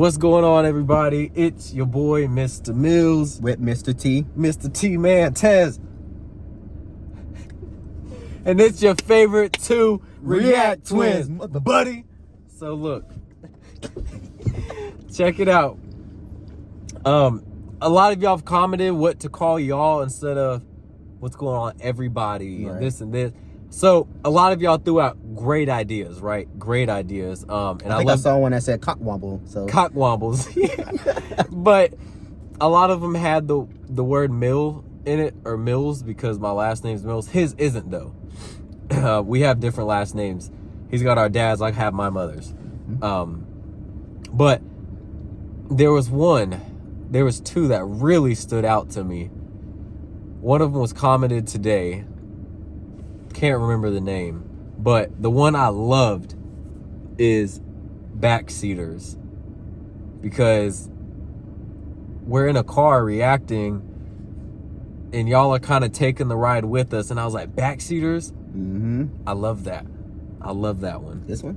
What's going on, everybody? It's your boy, Mr. Mills. With Mr. T. Mr. T, man, Tez. And it's your favorite two React twins, buddy. So look, check it out. A lot of y'all have commented what to call y'all instead of what's going on everybody and this and this. So a lot of y'all threw out great ideas, right? Great ideas. And I think I saw one that said cockwomble. So cockwombles. But a lot of them had the word mill in it, or Mills, because my last name's Mills. His isn't though. We have different last names. He's got our dad's, I have my mother's. But there was two that really stood out to me. One of them was commented today. Can't remember the name, but the one I loved is Backseaters, because we're in a car reacting and y'all are kind of taking the ride with us, and I was like, Backseaters? I love that. I love that one. This one?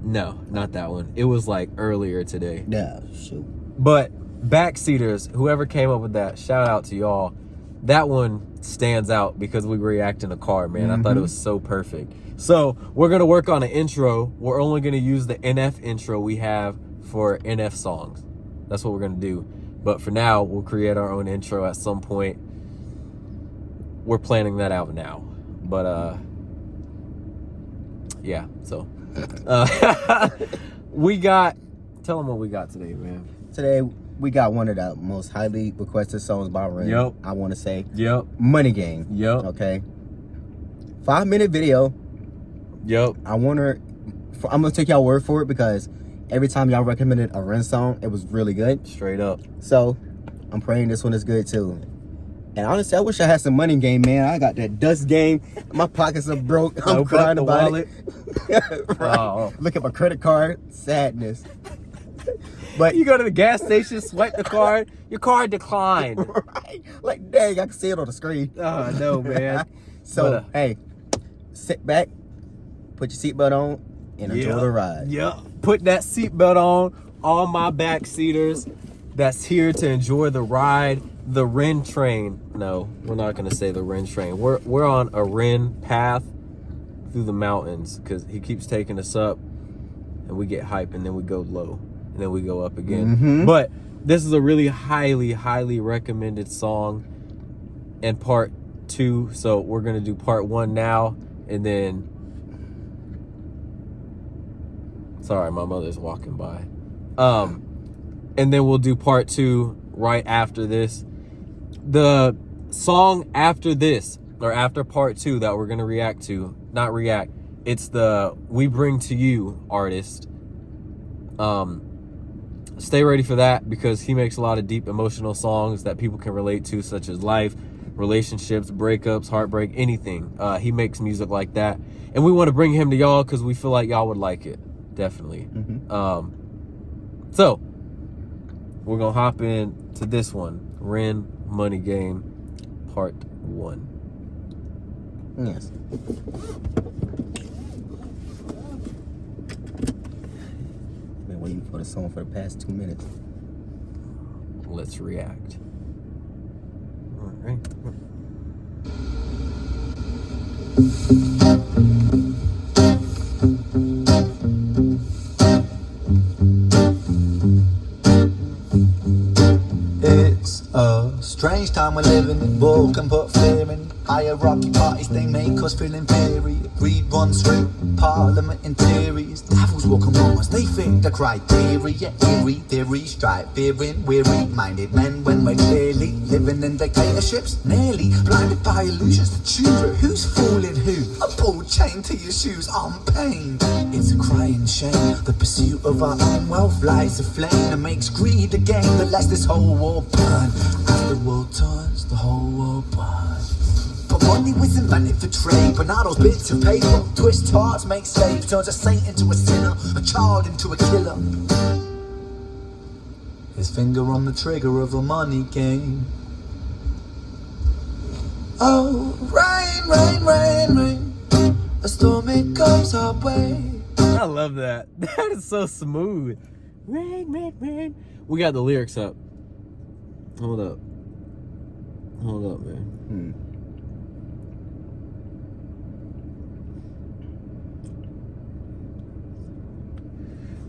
No, not that one. It was like earlier today. Yeah, shoot. But Backseaters, whoever came up with that, shout out to y'all. That one stands out because we react in a car, man. I thought it was so perfect. So we're going to work on an intro. We're only going to use the NF intro we have for NF songs. That's what we're going to do. But for now, we'll create our own intro at some point. We're planning that out now. But, yeah, so. Tell them what we got today, man. Today, we got one of the most highly requested songs by Ren. Yep. I want to say. Yep. Money Game. Yep. Okay. 5-minute video. Yep. I'm going to take y'all word for it, because every time y'all recommended a Ren song, it was really good. Straight up. So, I'm praying this one is good too. And honestly, I wish I had some Money Game, man. I got that dust game. My pockets are broke. I'm crying about it. Right. Oh. Look at my credit card. Sadness. But you go to the gas station, swipe the card, your card declined. Right. Like, dang, I can see it on the screen. Oh, no, man. So, hey, sit back, put your seatbelt on, and enjoy the ride. Yeah. Put that seatbelt on, all my backseaters that's here to enjoy the ride. The Ren train. No, we're not going to say the Ren train. We're on a Ren path through the mountains, because he keeps taking us up, and we get hype, and then we go low, and then we go up again. But this is a really highly recommended song, and part 2. So we're going to do part 1 now, and then... Sorry, my mother's walking by. And then we'll do part 2 right after this. The song after this, or after part 2, that we're gonna react to, not react, it's the We Bring to You artist. Stay ready for that, because he makes a lot of deep emotional songs that people can relate to, such as life, relationships, breakups, heartbreak, anything. He makes music like that, and we want to bring him to y'all because we feel like y'all would like it. Definitely. So we're gonna hop into this one, Ren Money Game part 1. Yes. Been waiting for the song for the past 2 minutes. Let's react. All right. Strange time we're living in, war can put fear in. Hierarchy parties, they make us feel inferior. Greed runs through parliament in theories. Devils walk among us, they think the criteria. Eerie theories, strive, fearing, weary-minded men, when we're clearly living in dictatorships. Nearly blinded by illusions to choose who's fooling who. A ball chain to your shoes, I'm pained. It's a crying shame, the pursuit of our own wealth lies a flame that makes greed a game that lets this whole war burn. As the world turns, the whole world burns. But money was invented for trade. Bernardo's bits of paper twist hearts, make slaves, turns a saint into a sinner, a child into a killer. His finger on the trigger of a money game. Oh, rain, rain, rain, rain, a storm it comes our way. I love that. That is so smooth. Rain, rain, rain. We got the lyrics up. Hold up, man.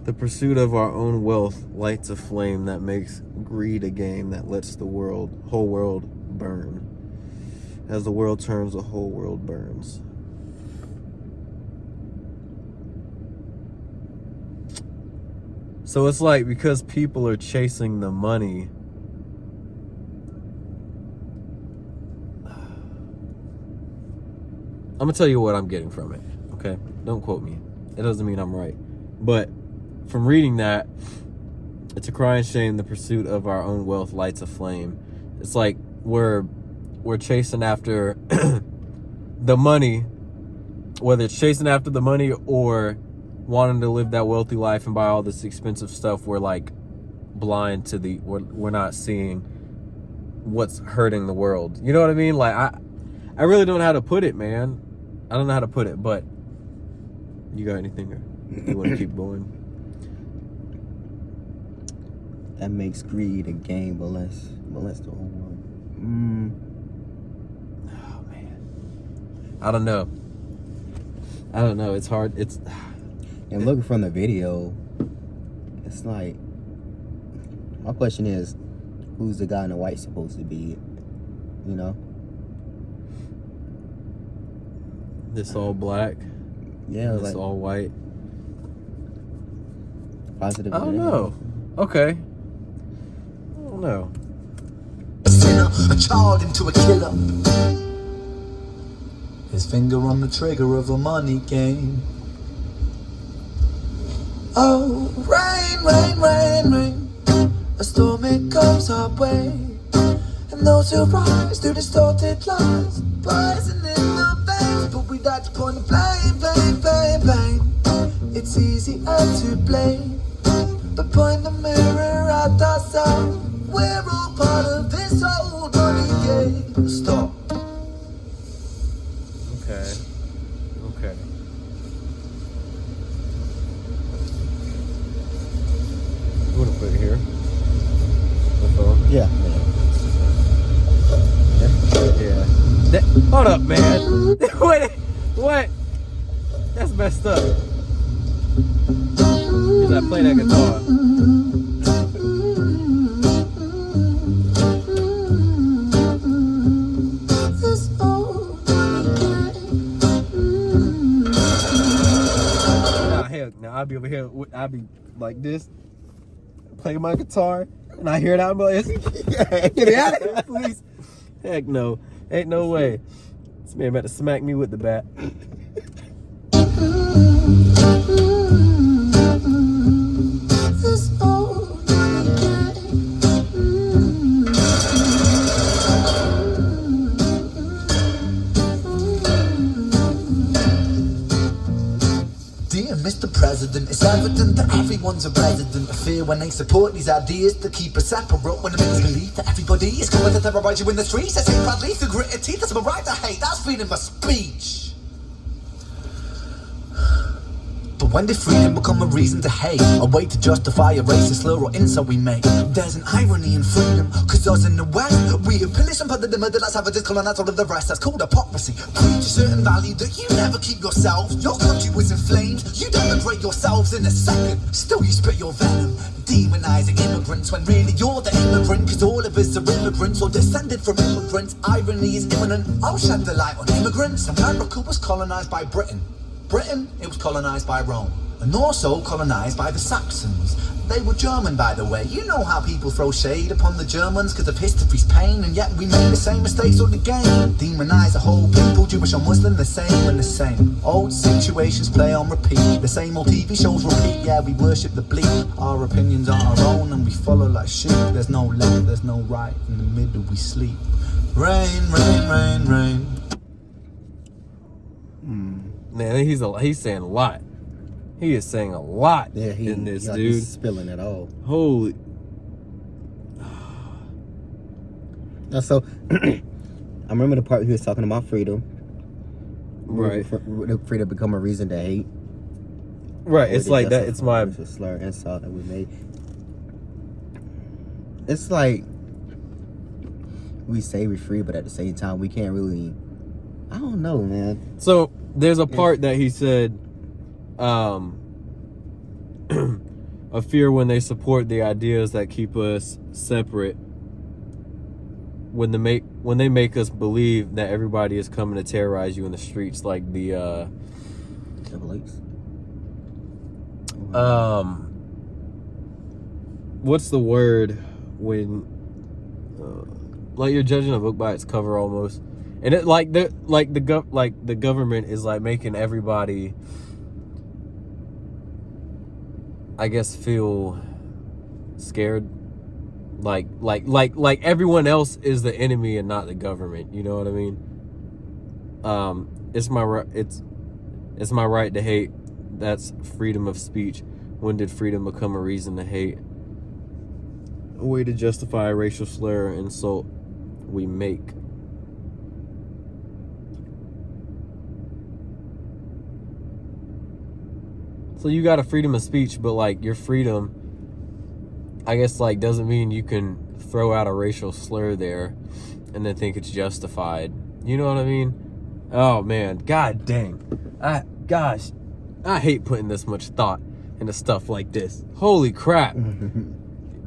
The pursuit of our own wealth lights a flame that makes greed a game that lets the whole world burn. As the world turns, the whole world burns. So it's like, because people are chasing the money, I'm gonna tell you what I'm getting from it, okay? Don't quote me. It doesn't mean I'm right. But from reading that, it's a crying shame the pursuit of our own wealth lights a flame. It's like we're chasing after the money, whether it's chasing after the money or wanting to live that wealthy life and buy all this expensive stuff. We're like blind to we're not seeing what's hurting the world. You know what I mean? Like, I really don't know how to put it, man. I don't know how to put it, but you got anything, or you want to keep going? That makes greed a game, but let's the whole world. Oh man, I don't know. It's hard. And looking from the video, it's like, my question is, who's the guy in the white supposed to be? You know? This all black. Yeah, This like all white. positive. I don't know. Okay. I don't know. A sinner, a child into a killer. His finger on the trigger of a money game. Oh, rain, rain, rain, rain. A storm, it comes our way. And those who rise through distorted lies, poison in the veins. But we like to point the blame, blame, blame, blame. It's easier to blame, but point the mirror at ourselves. We're all part of this old money game. Stop. Okay. You want to put it here? The phone? Yeah. Yeah. Hold up, man. What? That's messed up. Because I play that guitar. Now I'll be over here. I'll be like this, play my guitar, and I hear it out. I'm like, get me out of here, please. Heck no, ain't no way. This man about to smack me with the bat. Dear Mr. President, it's evident that everyone's a resident of fear when they support these ideas to keep us separate. When it makes believe that everybody is going to terrorize you in the streets. I say proudly through gritted teeth, that's my right to hate, that's freedom of speech. But when did freedom become a reason to hate? A way to justify a racist slur or insult we make? There's an irony in freedom, cause us in the West, we have pillaged and plundered the middle class, savages, colonized all of the rest. That's called hypocrisy. Preach a certain value that you never keep yourselves. Your country was in flames, you denigrate yourselves in a second. Still you spit your venom, demonizing immigrants when really you're the immigrant. Cause all of us are immigrants or descended from immigrants. Irony is imminent, I'll shed the light on immigrants. America was colonized by Britain. Britain, it was colonized by Rome, and also colonized by the Saxons. They were German, by the way. You know how people throw shade upon the Germans because of history's pain, and yet we made the same mistakes all again. Demonize a whole people, Jewish or Muslim, the same and the same. Old situations play on repeat, the same old TV shows repeat. Yeah, we worship the bleak, our opinions are our own, and we follow like sheep. There's no left, there's no right, in the middle we sleep. Rain, rain, rain, rain. Man, he's saying a lot. He is saying a lot in this, dude. He's spilling it all. Holy. So, I remember the part he was talking about freedom. Right. Freedom become a reason to hate. Right, it's like that. It's my racial slur insult that we made. It's like we say we're free, but at the same time we can't really. I don't know, man. So there's a part that he said, a fear when they support the ideas that keep us separate. When they make us believe that everybody is coming to terrorize you in the streets, like the what's the word when like you're judging a book by its cover almost, and it the government is like making everybody, I guess, feel scared, like everyone else is the enemy and not the government. You know what I mean? It's my right to hate. That's freedom of speech. When did freedom become a reason to hate? A way to justify a racial slur or insult we make. So you got a freedom of speech, but like your freedom, I guess, like doesn't mean you can throw out a racial slur there and then think it's justified. You know what I mean? Oh man, god dang. I hate putting this much thought into stuff like this. Holy crap.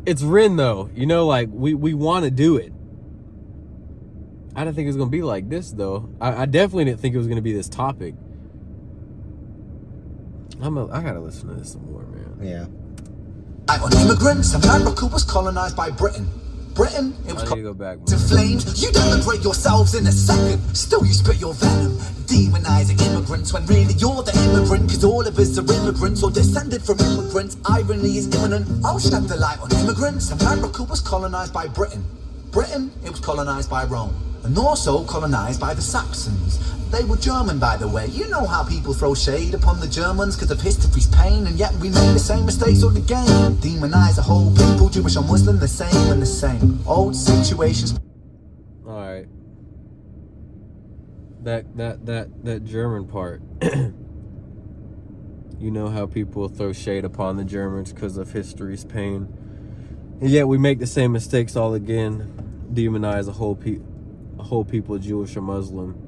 It's Ren though, you know, like we want to do it. I didn't think it was gonna be like this though. I definitely didn't think it was gonna be this topic. I gotta listen to this some more, man. Yeah. On immigrants, America was colonized by Britain. Britain, it was I need to go back, to flames. You denigrate yourselves in a second. Still you spit your venom, demonizing immigrants when really you're the immigrant. Cause all of us are immigrants or descended from immigrants. Irony is imminent. I'll shed the light on immigrants. America was colonized by Britain. Britain, it was colonized by Rome. And also colonized by the Saxons. They were German, by the way. You know how people throw shade upon the Germans because of history's pain, and yet we made the same mistakes all again. Demonize a whole people, Jewish or Muslim, the same and the same. Old situations. All right. That German part. You know how people throw shade upon the Germans because of history's pain, and yet we make the same mistakes all again. Demonize a whole people, Jewish or Muslim.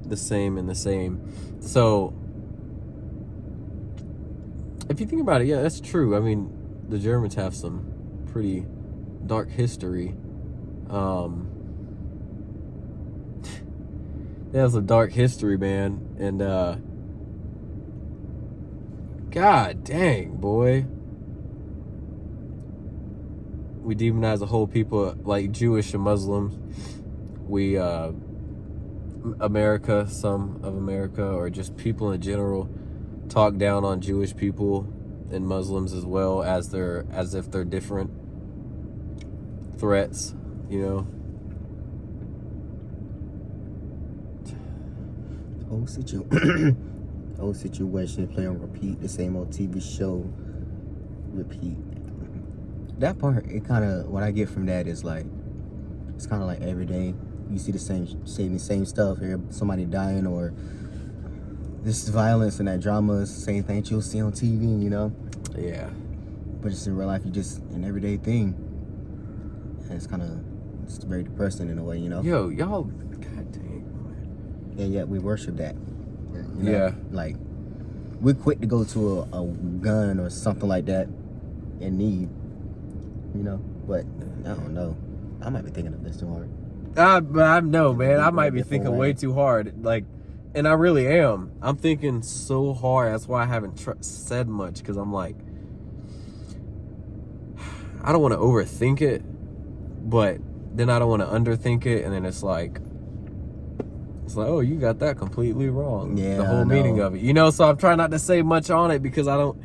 The same and the same. So if you think about it, yeah, that's true. I mean, the Germans have some pretty dark history. They have some dark history, man. And god dang, boy. We demonize a whole people like Jewish and Muslims. We America, some of America, or just people in general, talk down on Jewish people and Muslims as well, as if they're different threats, you know. Whole situation play on repeat, the same old TV show, repeat. That part, it kind of, what I get from that is like, it's kind of like every day. You see the same stuff here, somebody dying, or this violence and that drama is the same thing that you'll see on TV, you know? Yeah. But just in real life, you just an everyday thing. And it's very depressing in a way, you know? Yo, y'all, god dang. And yet we worship that. You know? Yeah. Like, we're quick to go to a gun or something like that in need, you know? But I don't know. I might be thinking of this too hard. I know, man. I might be thinking way too hard. Like, and I really am. I'm thinking so hard. That's why I haven't said much, because I'm like, I don't want to overthink it, but then I don't want to underthink it, and then it's like, oh, you got that completely wrong. Yeah, the whole meaning of it, you know. So I'm trying not to say much on it because I don't.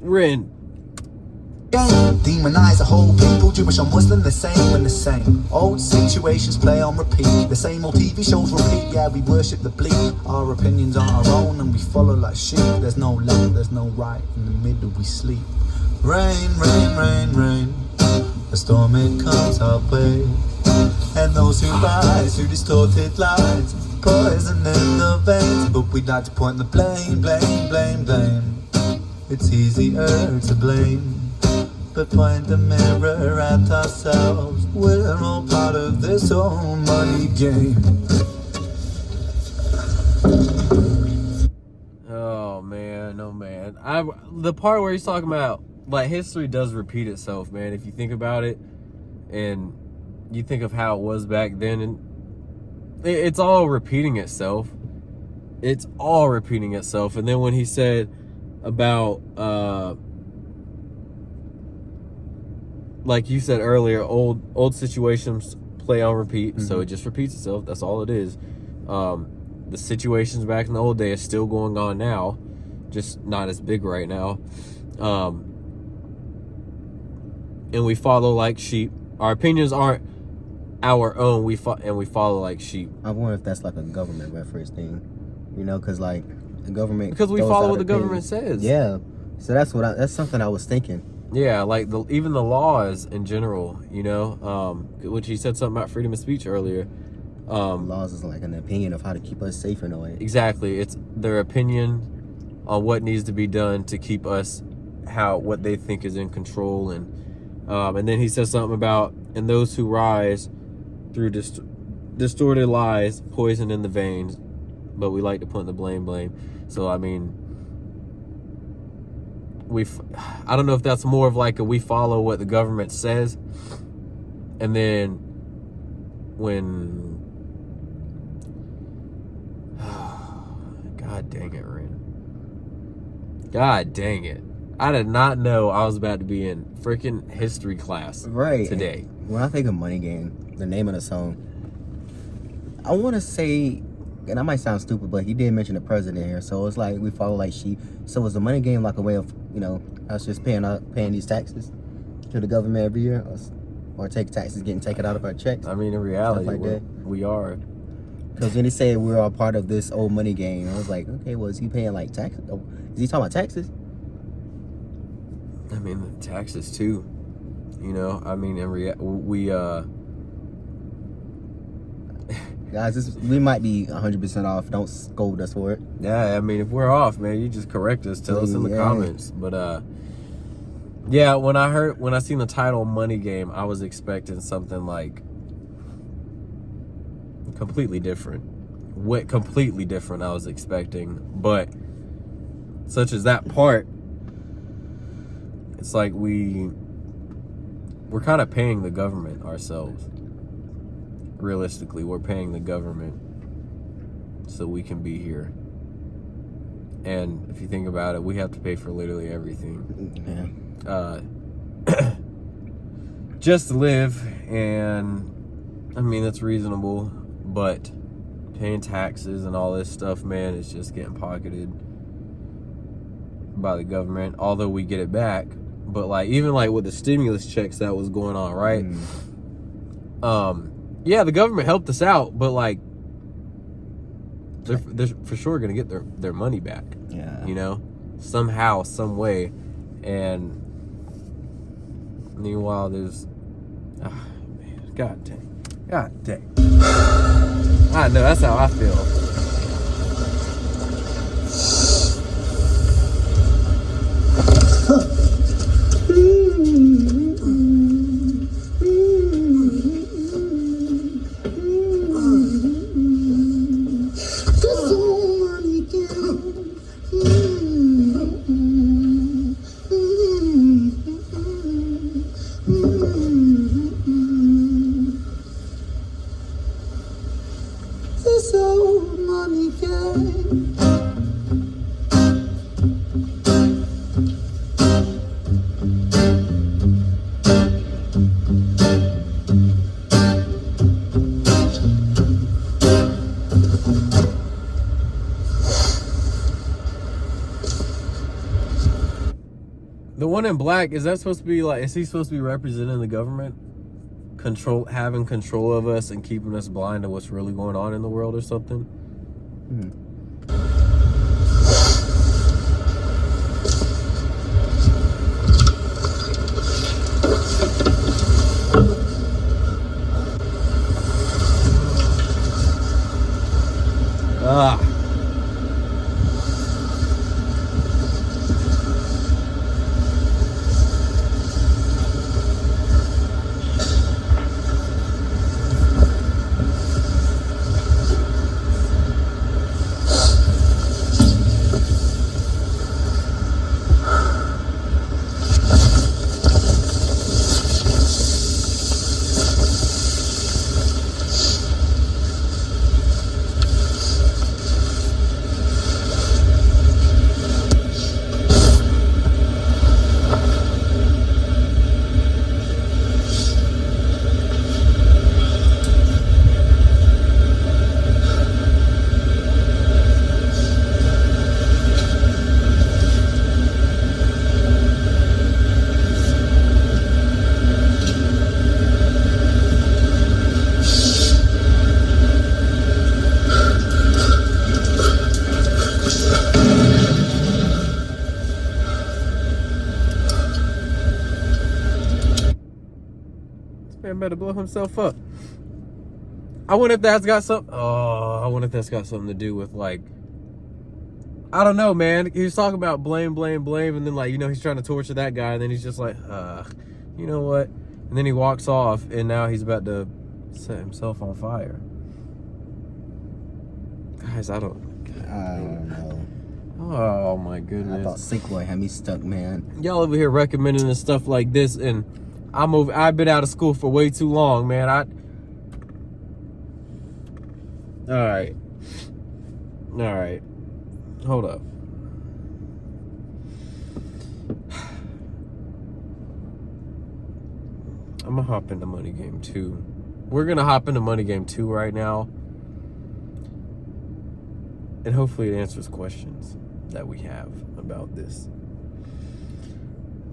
Ren. Demonize a whole people, Jewish or Muslim, the same and the same. Old situations play on repeat. The same old TV shows repeat. Yeah, we worship the bleak. Our opinions are our own and we follow like sheep. There's no left, there's no right. In the middle we sleep. Rain, rain, rain, rain. The storm it comes our way. And those who rise through distorted lines, poison in the veins. But we'd like to point the blame, blame, blame, blame. It's easier to blame, but point the mirror at ourselves. We're all part of this whole money game. Oh man, oh man. The part where he's talking about, like, history does repeat itself, man. If you think about it, and you think of how it was back then, and it's all repeating itself. It's all repeating itself. And then when he said about, like you said earlier, old situations play on repeat, so it just repeats itself. That's all it is. The situations back in the old days still going on now, just not as big right now. And we follow like sheep. Our opinions aren't our own. We follow like sheep. I wonder if that's like a government reference thing, you know, because like the government. Because we follow what the government says. Yeah, so that's something I was thinking. Yeah, like even the laws in general, you know, which he said something about freedom of speech earlier. Laws is like an opinion of how to keep us safe in a way. Exactly, it's their opinion on what needs to be done to keep us what they think is in control, and then he says something about, and those who rise through distorted lies, poison in the veins, but we like to put in the blame. So I mean, I don't know if that's more of like we follow what the government says, and then when God dang it, Ren. God dang it. I did not know I was about to be in freaking history class today. When I think of Money Game, the name of the song, I want to say, and that might sound stupid, but he did mention the president here. So it's like we follow like sheep. So is the Money Game like a way of, you know, us just paying these taxes to the government every year, or take taxes getting taken out of our checks? I mean, in reality, like we are. Because when he said we're all part of this old money game, I was like, okay, well, is he paying like taxes? Is he talking about taxes? I mean, the taxes too. You know, I mean, we guys, we might be 100% off. Don't scold us for it. Yeah, I mean, if we're off, man, you just correct us. Tell us in the comments. But yeah, when I seen the title Money Game, I was expecting something like completely different. What completely different I was expecting, but such as that part, it's like we're kind of paying the government ourselves. Realistically, we're paying the government so we can be here. And if you think about it, we have to pay for literally everything. Yeah. Just to live, and I mean, that's reasonable, but paying taxes and all this stuff, man, it's just getting pocketed by the government, although we get it back. But like, even like with the stimulus checks that was going on, right? Yeah, the government helped us out, but like, they're for sure gonna get their money back. Yeah. You know, somehow, some way. And meanwhile, there's, man, God dang. I know, that's how I feel. This old money game. The one in black, is that supposed to be like, is he supposed to be representing the government? Having control of us and keeping us blind to what's really going on in the world or something? Man better blow himself up. I wonder if that's got some. Oh, I wonder if that's got something to do with like. I don't know, man. He was talking about blame, and then like he's trying to torture that guy, and then he's just like, you know what? And then he walks off, and now he's about to set himself on fire. Guys, I don't know. Oh my goodness. I thought Sequoia had me stuck, man. Y'all over here recommending and stuff like this, and I've been out of school for way too long, man. All right. Hold up. I'm gonna hop into Money Game 2. We're gonna hop into Money Game 2 right now. And hopefully it answers questions that we have about this.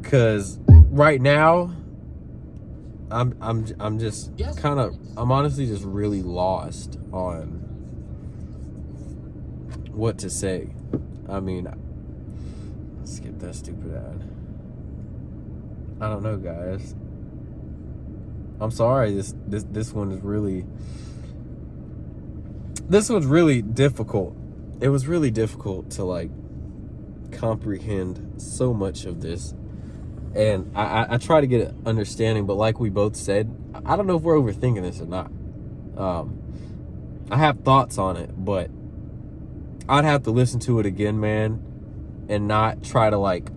Cause right now, I'm just I'm honestly just really lost on what to say. I mean, skip that stupid ad. I don't know, guys. I'm sorry. This one is really. This one's really difficult. It was really difficult to like comprehend so much of this, and I try to get an understanding. But like we both said, I don't know if we're overthinking this or not. I have thoughts on it, but I'd have to listen to it again, man, and not try to like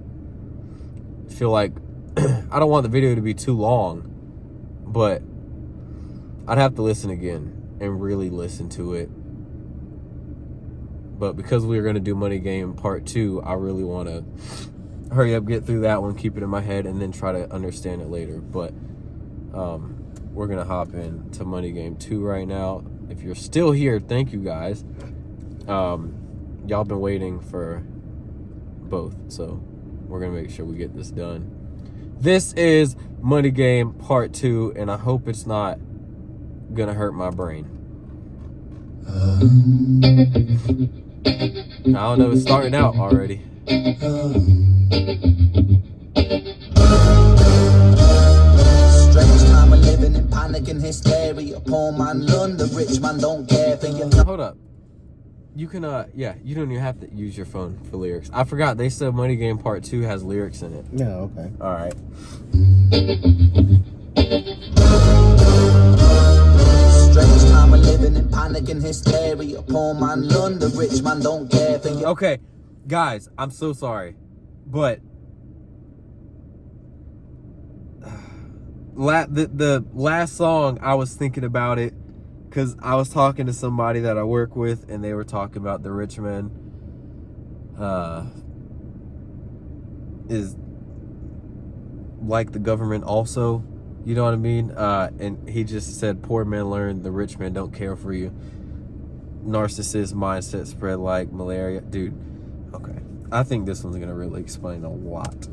feel like I don't want the video to be too long, but I'd have to listen again and really listen to it. But because we were going to do Money Game Part 2, I really want to hurry up, get through that one, keep it in my head, and then try to understand it later. But we're going to hop into Money Game 2 right now. If you're still here, thank you guys. Y'all been waiting for both, so we're gonna make sure we get this done. This is Money Game Part 2, and I hope it's not gonna hurt my brain. I don't know, it's starting out already. Strange time of living in panic and hysteria. Poor man learn, the rich man don't care for you. Hold up. You can, yeah, you don't even have to use your phone for lyrics. I forgot they said Money Game Part 2 has lyrics in it. Yeah, okay. All right. Strange time of living in panic and hysteria. Poor man learn, the rich man don't care for you. Okay, guys, I'm so sorry, but the last song, I was thinking about it because I was talking to somebody that I work with, and they were talking about the rich man is like the government also, you know what I mean? And he just said, poor men learn, the rich men don't care for you. Narcissist mindset spread like malaria. Dude, okay. I think this one's gonna really explain a lot.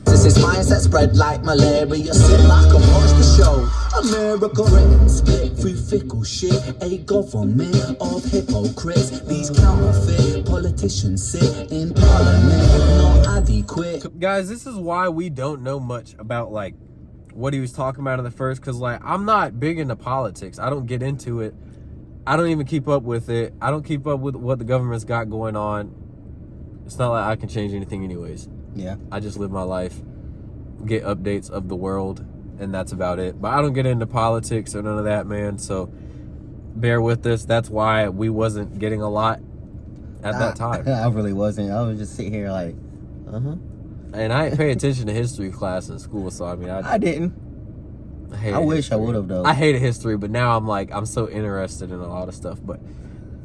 This mindset spread like malaria. Sit back and watch the show. America written split through fickle shit. A government of hypocrites. These counterfeit politicians sit in parliament, not adequate. Guys, this is why we don't know much about like what he was talking about in the first, because like I'm not big into politics. I don't get into it. I don't even keep up with it. I don't keep up with what the government's got going on. It's not like I can change anything anyways. Yeah. I just live my life, get updates of the world, and that's about it. But I don't get into politics or none of that, man. So bear with us. That's why we wasn't getting a lot at that time. I really wasn't. I was just sitting here like, And I didn't pay attention to history class in school, so I mean, I didn't. I wish I would have though. I hated history, but now I'm so interested in a lot of stuff. But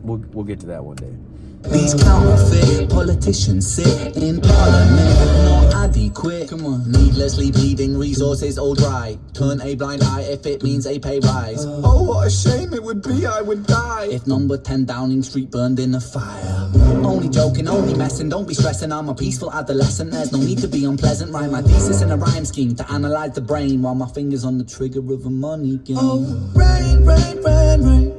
we'll get to that one day. These counterfeit politicians sit in parliament, not adequate. Come on. Needlessly bleeding resources all dry. Turn a blind eye if it means a pay rise. Oh, what a shame it would be, I would die if number 10 Downing Street burned in a fire. Only joking, only messing, don't be stressing. I'm a peaceful adolescent, there's no need to be unpleasant. Write my thesis in a rhyme scheme to analyze the brain while my fingers on the trigger of a money game. Oh, rain, rain, rain, rain.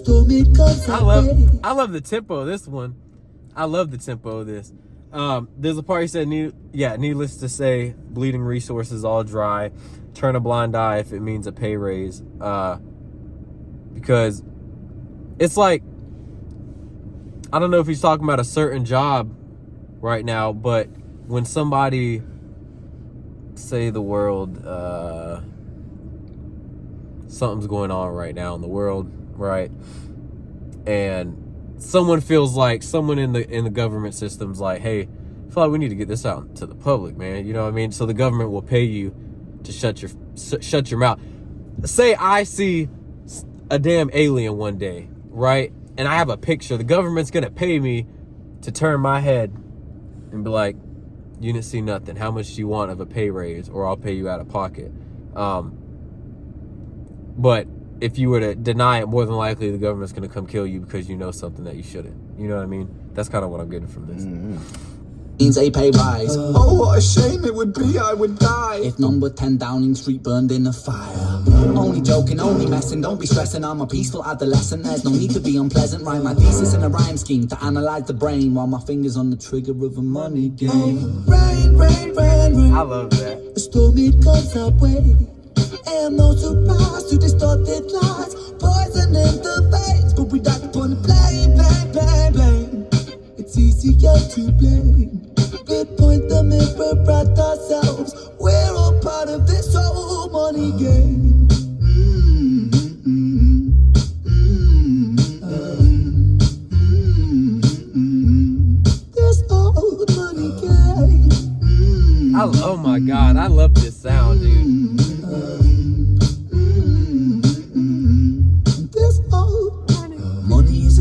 I love the tempo of this one. I love the tempo of this. There's a part he said, needless to say, bleeding resources all dry. Turn a blind eye if it means a pay raise. Because it's like, I don't know if he's talking about a certain job right now, but when somebody, say the world, something's going on right now in the world, right? And someone feels like, someone in the government system's like, hey, I feel like we need to get this out to the public, man. You know what I mean? So the government will pay you to shut your mouth. Say I see a damn alien one day, right? And I have a picture. The government's gonna pay me to turn my head and be like, you didn't see nothing. How much do you want of a pay raise, or I'll pay you out of pocket? But if you were to deny it, more than likely the government's gonna come kill you because you know something that you shouldn't. You know what I mean? That's kind of what I'm getting from this. Means a pay rise. Oh, what a shame it would be, I would die if number 10 Downing Street burned in a fire. Only joking, only messing, don't be stressing. I'm a peaceful adolescent, there's no need to be unpleasant. Write my thesis in a rhyme scheme to analyze the brain while my fingers on the trigger of a money game. Oh, rain, rain, rain, rain. I love that. A storm, it comes our way. And no surprise to distorted lies, poison in the veins, but we don't upon the blame. It's easier to blame. We point the mirror at ourselves. We're all part of this whole money game. This old money game. Oh my God, I love this sound, dude.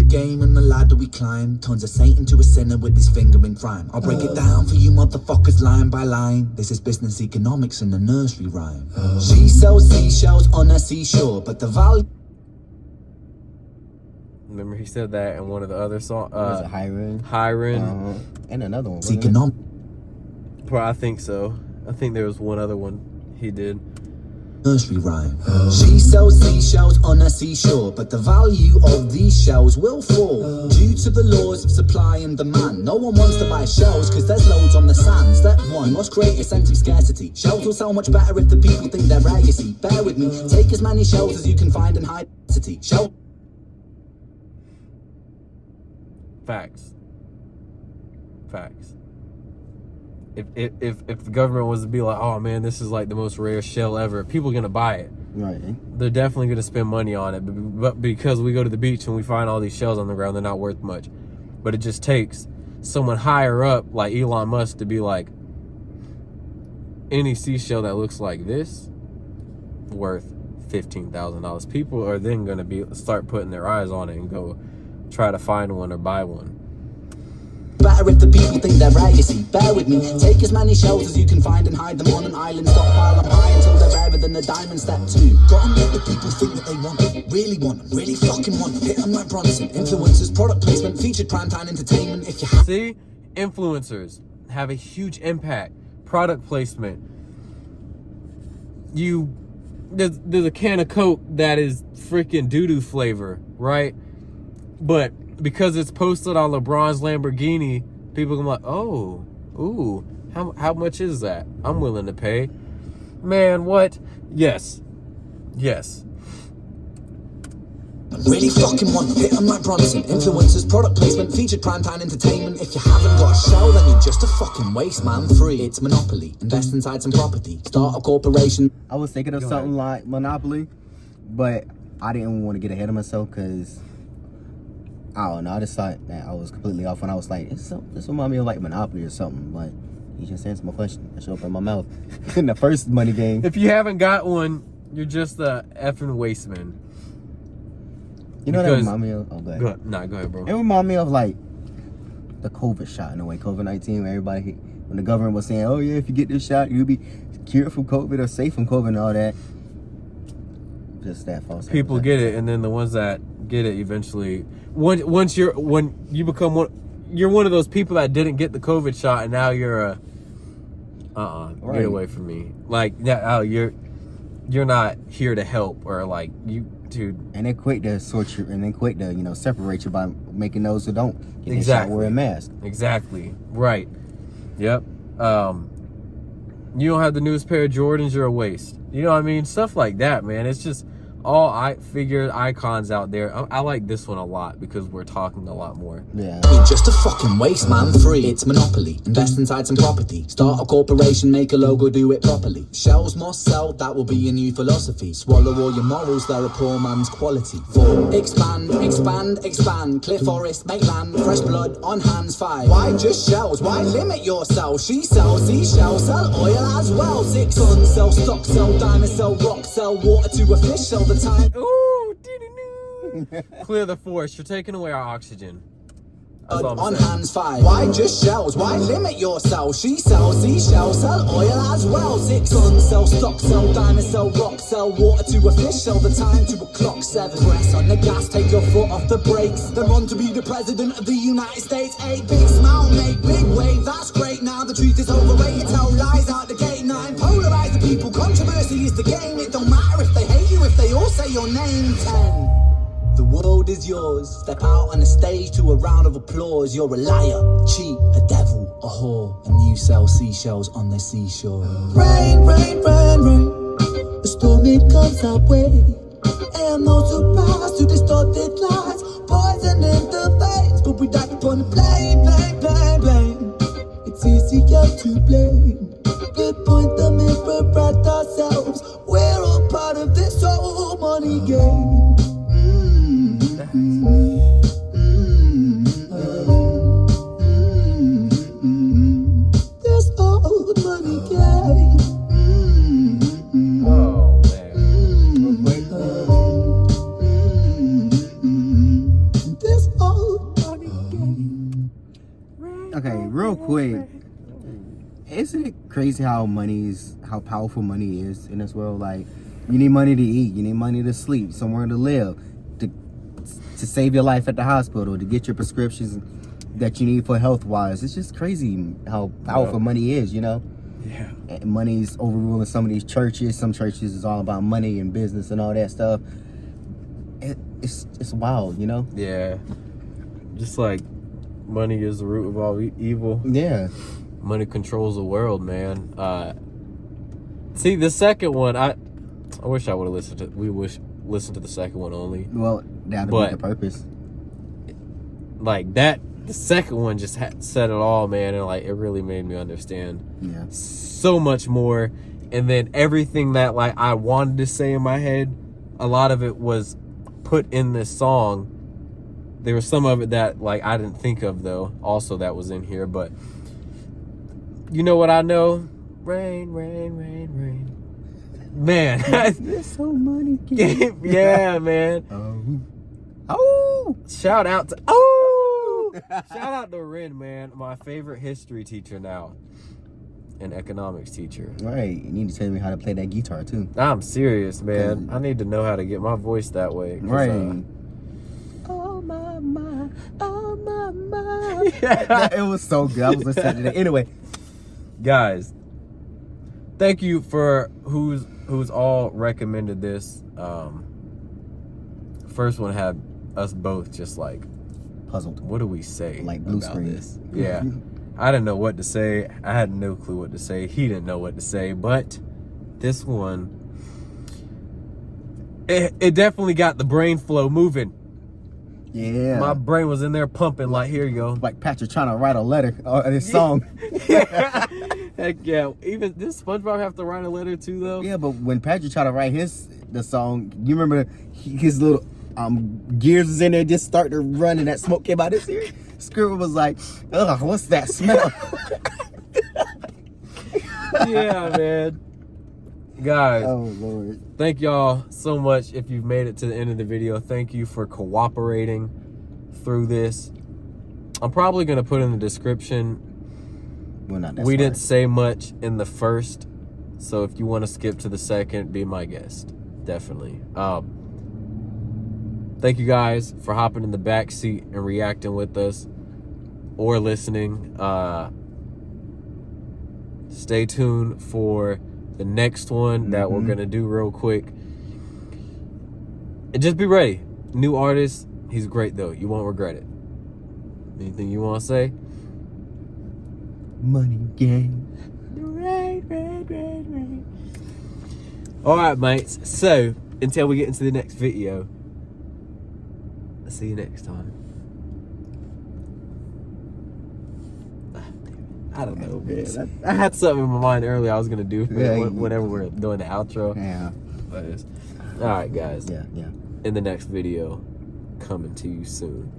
Game and the ladder we climb turns a saint into a sinner with his finger in crime. I'll break it down for you motherfuckers line by line. This is business economics in a nursery rhyme. She sells seashells on a seashore, but the value. Remember he said that in one of the other songs. Hiren. And another one. I think so. I think there was one other one he did. Nursery rhyme. She sells seashells on a seashore, but the value of these shells will fall due to the laws of supply and demand. No one wants to buy shells because there's loads on the sand. Step one, must create a sense of scarcity. Shells will sell much better if the people think they're rare, you see. Bear with me, take as many shells as you can find in high density. Facts. If the government was to be like, oh man, this is like the most rare shell ever, people are gonna buy it. Right. They're definitely gonna spend money on it, but because we go to the beach and we find all these shells on the ground, they're not worth much. But it just takes someone higher up, like Elon Musk, to be like, any seashell that looks like this, worth $15,000. People are then gonna start putting their eyes on it and go try to find one or buy one. Better if the people think they're rare, you see. Bear with me, take as many shells as you can find and hide them on an island. Stockpile them high until they're rarer than a diamond. Step two, gotta make the people think that they want them, really fucking want them. Hit them like Bronson. Influencers, product placement, featured primetime entertainment. If you have. See, influencers have a huge impact. Product placement. There's a can of Coke that is freaking doo-doo flavor, right? But because it's posted on LeBron's Lamborghini, people can be like, oh, ooh, how much is that? I'm willing to pay. Man, what? Yes. Really fucking want to hit them like Bronson. Influencers, product placement, featured primetime entertainment. If you haven't got a show, then you're just a fucking waste, man. Free, it's Monopoly. Invest inside some property. Start a corporation. I was thinking of something like Monopoly, but I didn't want to get ahead of myself because I don't know. I just thought that I was completely off when I was like, this reminds me of like Monopoly or something. But you just answered my question. I should open my mouth. In the first money game. If you haven't got one, you're just a effing wasteman. You know what that remind me of? Oh, go ahead. Go ahead, bro. It remind me of like the COVID shot in a way. COVID-19, where everybody, when the government was saying, oh yeah, if you get this shot, you'll be cured from COVID or safe from COVID and all that. Just that false. People get it, and then the ones that get it eventually, when you become you're one of those people that didn't get the COVID shot, and now you're right. Get away from me. Like that. Oh, you're not here to help, or like you, dude. And they quick to sort you, and they quick to separate you by making those who don't get Exactly. shot wearing masks. Exactly. Right. Yep. You don't have the newest pair of Jordans, you're a waste. You know what I mean? Stuff like that, man. It's just all figure icons out there. I like this one a lot because we're talking a lot more. Yeah. Just a fucking waste, man. Free. It's monopoly. Invest inside some property. Start a corporation, make a logo, do it properly. Shells must sell, that will be a new philosophy. Swallow all your morals, they're a poor man's quality. 4. Expand, expand, expand. Clear forest, make land. Fresh blood on hands. 5. Why just shells? Why limit yourself? She sells seashells, sell oil as well. 6. Sun, sell stock, sell diamonds, sell rock, sell water to a fish, sell the time. Ooh, doo-doo-doo. Clear the forest. You're taking away our oxygen. That's all I'm On saying. hands. 5. Why just shells? Why limit yourself? She sells seashells, sell oil as well. 6. Sun, sell stock, sell diamonds, sell rock, sell water to a fish, sell the time to a clock. 7. Press on the gas, take your foot off the brakes. Then run to be the president of the United States. 8. Big smile, make big wave, that's great. Now the truth is overrated, tell lies out the gate. 9. Polarize the people, controversy is the game. It don't matter if they hate you, if they all say your name. 10. The world is yours. Step out on the stage to a round of applause. You're a liar, cheat, a devil, a whore, and you sell seashells on the seashore. Rain, rain, rain, rain. The storm it comes our way. And no surprise to distorted lies. Poison in the veins, but we die upon the blame, blame, blame, blame. It's easier to blame. But point the mirror at ourselves. We're all part of this whole money game. This old money game. Oh, This old money game. Okay, real quick. Isn't it crazy how powerful money is in this world? Like, you need money to eat, you need money to sleep, somewhere to live, to save your life at the hospital, to get your prescriptions that you need for health-wise. It's just crazy how powerful money is, you know? Yeah. And money's overruling some of these churches. Some churches is all about money and business and all that stuff. It's wild, you know? Yeah. Just like money is the root of all evil. Yeah. Money controls the world, man. See, the second one, I wish I would have listened to. Listen to the second one only. Well, that would be the purpose. Like that, the second one just said it all, man, and like it really made me understand so much more. And then everything that like I wanted to say in my head, a lot of it was put in this song. There was some of it that like I didn't think of though, also that was in here. But you know what I know? Rain, rain, rain, rain. Man, This so money game. yeah, man. Oh, Shout out to shout out to Ren, man, my favorite history teacher now, and economics teacher. right. You need to tell me how to play that guitar too. I'm serious, man. I need to know how to get my voice that way. Right. Oh my, oh my. It was so good. I was listening to that. Anyway, Guys, thank you for who's all recommended this. First one had us both just like puzzled. what do we say Like blue about screen. this? Yeah. I didn't know what to say. I had no clue what to say. He didn't know what to say. But this one, it definitely got the brain flow moving. Yeah. My brain was in there pumping like, here you go. Like Patrick trying to write a letter or this song. Heck yeah. Even this SpongeBob have to write a letter too though? Yeah, but when Patrick tried to write the song, you remember his little gears was in there, just started to run, and that smoke came out his ear. Scribble was like, ugh, what's that smell? Yeah, man. Guys, Oh Lord. thank y'all so much if you've made it to the end of the video. Thank you for cooperating through this. I'm probably going to put in the description. Well, not that We smart. didn't say much in the first, so if you want to skip to the second, be my guest. Definitely. Thank you guys for hopping in the back seat and reacting with us or listening. Stay tuned for the next one that we're gonna do real quick. And just be ready. New artist, he's great though. You won't regret it. Anything you want to say? Money game. All right, mates. So until we get into the next video, I'll see you next time. I don't know. Yeah, I had something in my mind earlier I was gonna do Yeah, whenever we're doing the outro. Yeah. But all right, guys. Yeah. In the next video, coming to you soon.